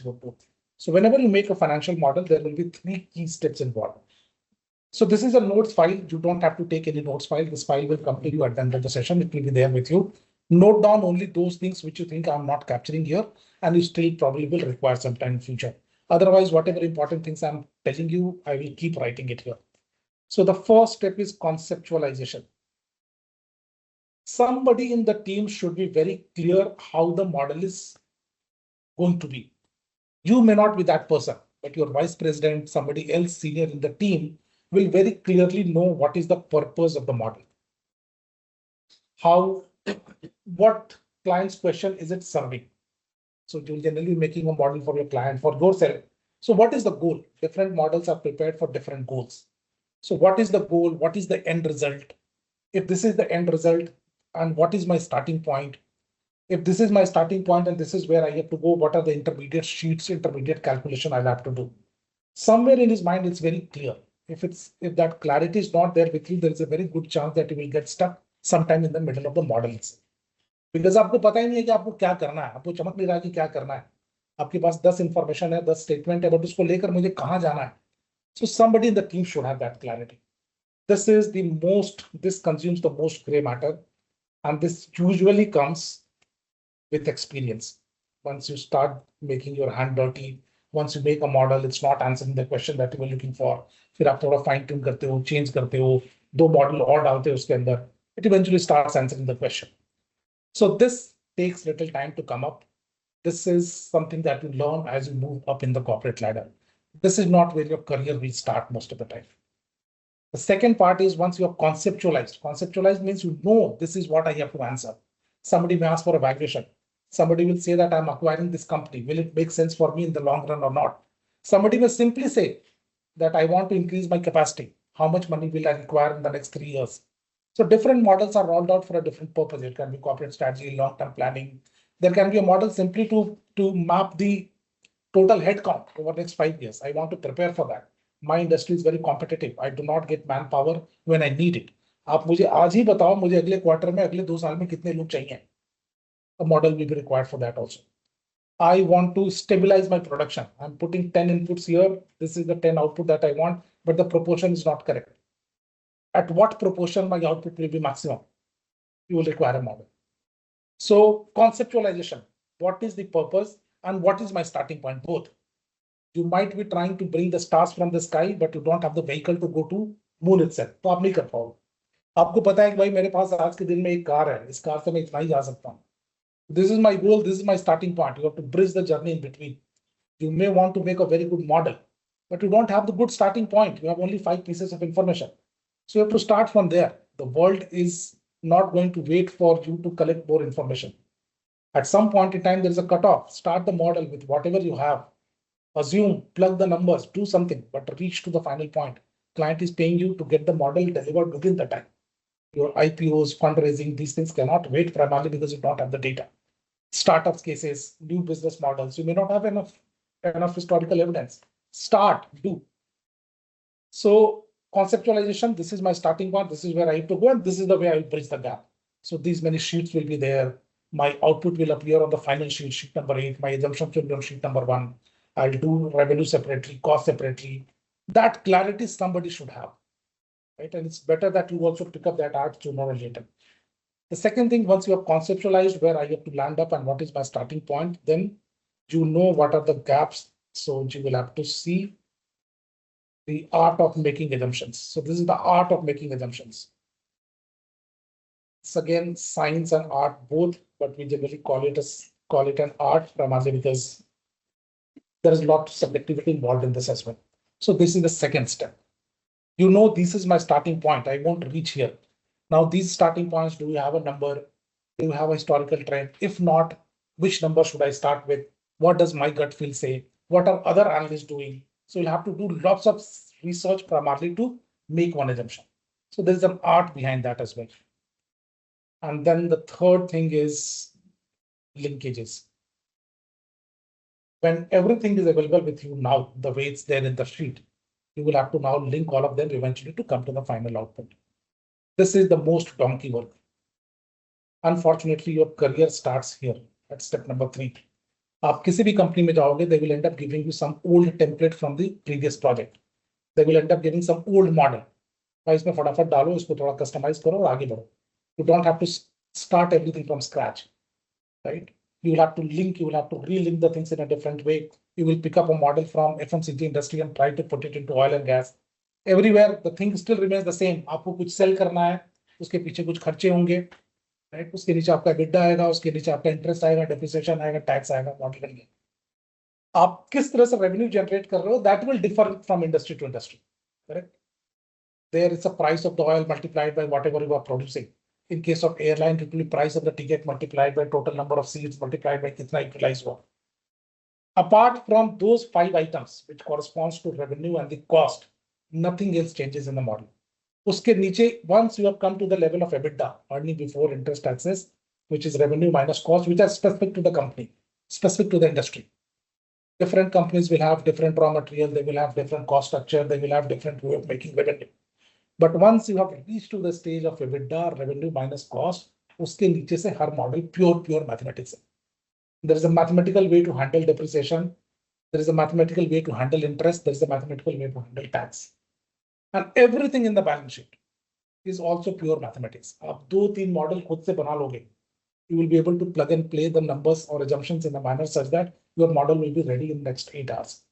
So whenever you make a financial model, there will be three key steps involved. So this is a notes file. You don't have to take any notes file. This file will come to you at the end of the session. It will be there with you. Note down only those things which you think I'm not capturing here, and you still probably will require some time in future. Otherwise, whatever important things I'm telling you, I will keep writing it here. So the first step is conceptualization. Somebody in the team should be very clear how the model is going to be. You may not be that person, but your vice president, somebody else senior in the team will very clearly know what is the purpose of the model. How, what client's question is it serving? So you're generally making a model for your client, for yourself. So what is the goal? Different models are prepared for different goals. So what is the goal? What is the end result? If this is the end result, and what is my starting point? If this is my starting point and this is where I have to go, what are the intermediate sheets, intermediate calculation I'll have to do? Somewhere in his mind, it's very clear. If that clarity is not there with you, there is a very good chance that you will get stuck sometime in the middle of the models. Because आपको पता ही नहीं है कि आपको क्या करना है, आपको चमक नहीं रहा कि क्या करना है. आपके पास 10 इंफॉर्मेशन है, 10 स्टेटमेंट है, बट उसको लेकर मुझे कहाँ जाना है. So somebody in the team should have that clarity. This consumes the most gray matter, and this usually comes with experience. Once you start making your hand dirty, once you make a model, it's not answering the question that you were looking for. फिर आप थोड़ा fine tune करते हो, change करते हो, दो model और डालते हो उसके अंदर, it eventually starts answering the question. So this takes little time to come up. This is something that you learn as you move up in the corporate ladder. This is not where your career will start most of the time. The second part is once you have conceptualized. Conceptualized means you know this is what I have to answer. Somebody may ask for a valuation. Somebody will say that I'm acquiring this company. Will it make sense for me in the long run or not? Somebody may simply say that I want to increase my capacity. How much money will I require in the next 3 years? So different models are rolled out for a different purpose. It can be corporate strategy, long-term planning. There can be a model simply to map the total headcount over the next 5 years. I want to prepare for that. My industry is very competitive. I do not get manpower when I need it. आप मुझे आज ही बताओ मुझे अगले quarter में अगले 2 साल में कितने लोग चाहिए. A model will be required for that also. I want to stabilize my production. I'm putting 10 inputs here. This is the 10 output that I want, but the proportion is not correct. At what proportion my output will be maximum? You will require a model. So conceptualization, what is the purpose and what is my starting point? Both. You might be trying to bring the stars from the sky, but you don't have the vehicle to go to moon itself. तो आप नहीं कर पाओगे. आपको पता है कि भाई मेरे पास आज के दिन में एक कार है, इस कार से मैं इतना ही जा सकता हूँ. This is my goal. This is my starting point. You have to bridge the journey in between. You may want to make a very good model, but you don't have the good starting point. You have only 5 pieces of information. So you have to start from there. The world is not going to wait for you to collect more information. At some point in time, there is a cutoff. Start the model with whatever you have. Assume, plug the numbers, do something, but reach to the final point. Client is paying you to get the model delivered within the time. Your IPOs, fundraising, these things cannot wait primarily because you don't have the data. Startups cases, new business models, you may not have enough historical evidence. Start, do. So conceptualization, this is my starting point, this is where I have to go, and this is the way I will bridge the gap. So these many sheets will be there. My output will appear on the final sheet, sheet number 8. My assumption will be on sheet number 1. I'll do revenue separately, cost separately. That clarity somebody should have, right? And it's better that you also pick up that art sooner or later. The second thing, once you have conceptualized where I have to land up and what is my starting point, then you know what are the gaps. So you will have to see the art of making assumptions. So this is the art of making assumptions. It's again science and art both, but we generally call it an art primarily because there is a lot of subjectivity involved in this as well. So this is the second step. You know, this is my starting point. I won't reach here. Now, these starting points, do you have a number? Do you have a historical trend? If not, which number should I start with? What does my gut feel say? What are other analysts doing? So you'll have to do lots of research primarily to make one assumption. So there's an art behind that as well. And then the third thing is linkages. When everything is available with you now, the way it's there in the sheet, you will have to now link all of them eventually to come to the final output. This is the most donkey work. Unfortunately, your career starts here at step number 3. आप किसी भी company में जाओगे, they will end up giving you some old template from the previous project. They will end up giving some old model. भाई इसमें फटाफट डालो, इसको थोड़ा कस्टमाइज करो और आगे बढ़ो. You don't have to start everything from scratch, right? You will have to link, you will have to relink the things in a different way. You will pick up a model from FMCG industry and try to put it into oil and gas. Everywhere the thing still remains the same. आपको कुछ cell करना है, उसके पीछे कुछ खर्चे होंगे, right? उसके नीचे आपका EBITDA आएगा, उसके नीचे आपका इंटरेस्ट आएगा, डेप्रिसिएशन आएगा, टैक्स आएगा, मॉडल बन गया. आप किस तरह से रेवेन्यू जनरेट कर रहे हो, that will differ from industry to industry, correct? There is a price of the oil multiplied by whatever you are producing. In case of airline, it will be price of the ticket multiplied by total number of seats multiplied by kitna utilized हुआ. Apart from those 5 items which corresponds to revenue and the cost, nothing else changes in the model. Uske niche, once you have come to the level of EBITDA, earning before interest taxes, which is revenue minus cost, which are specific to the company, specific to the industry. Different companies will have different raw material, they will have different cost structure, they will have different way of making revenue. But once you have reached to the stage of EBITDA, revenue minus cost, uske niche se har model pure mathematics hai. There is a mathematical way to handle depreciation. There is a mathematical way to handle interest. There is a mathematical way to handle tax. And everything in the balance sheet is also pure mathematics. आप 2-3 model खुद से बना लोगे. You will be able to plug and play the numbers or assumptions in a manner such that your model will be ready in next 8 hours.